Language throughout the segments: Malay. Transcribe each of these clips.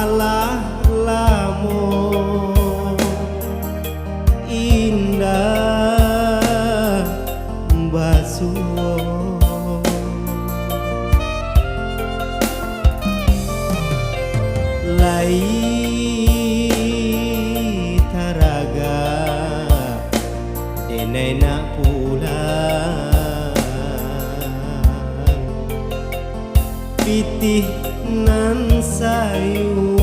alah lamun indah basuh lai taraga denai nak pulang pitih nan sayui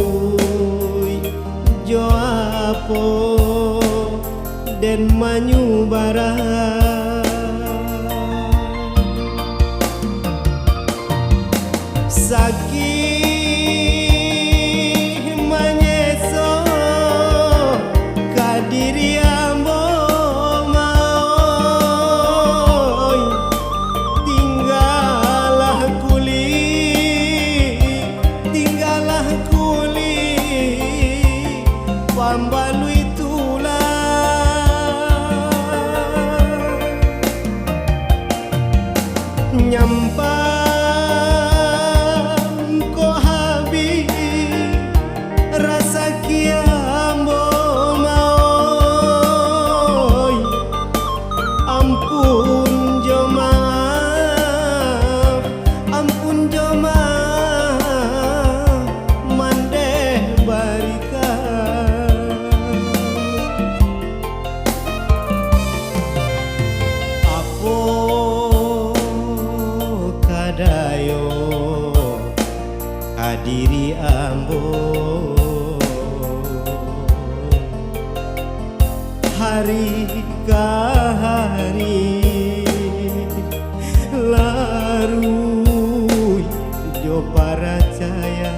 jo apo den manyu barang sakit manyeso kadiri ambo mau tinggalah kuli pambalui tulang nyampang ko habi rasa kiambo mau ampun jo maaf mandeh barika apo kadayo kadiri ambo hari ka hari larui jo paracaya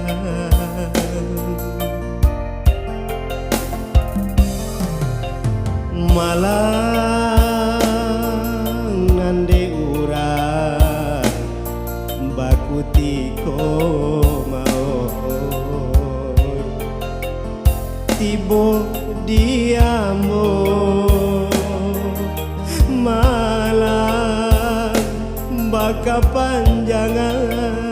malang ngande urang bakutiko mau tibo diamo malang baka panjangan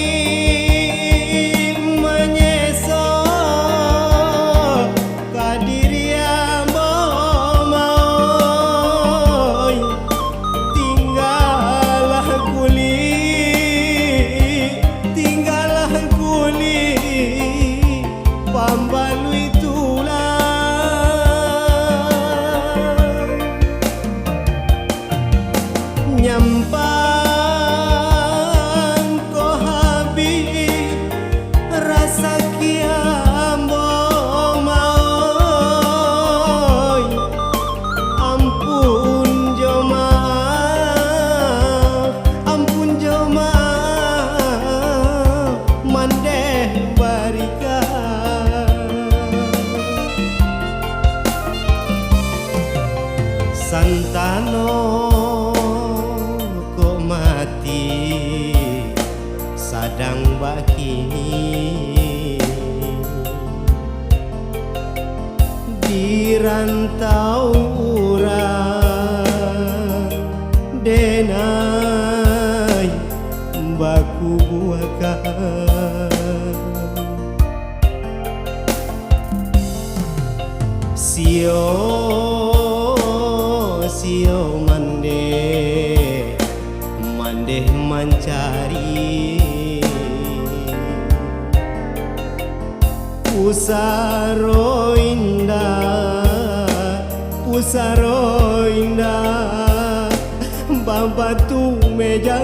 sakit manyeso kadiri ambo mau tinggalah kuli pambalui tulang nyampang santano kok mati sadang bakini dirantau urang denai baku buakan sio mandeh mencari pusaro indah babatu meja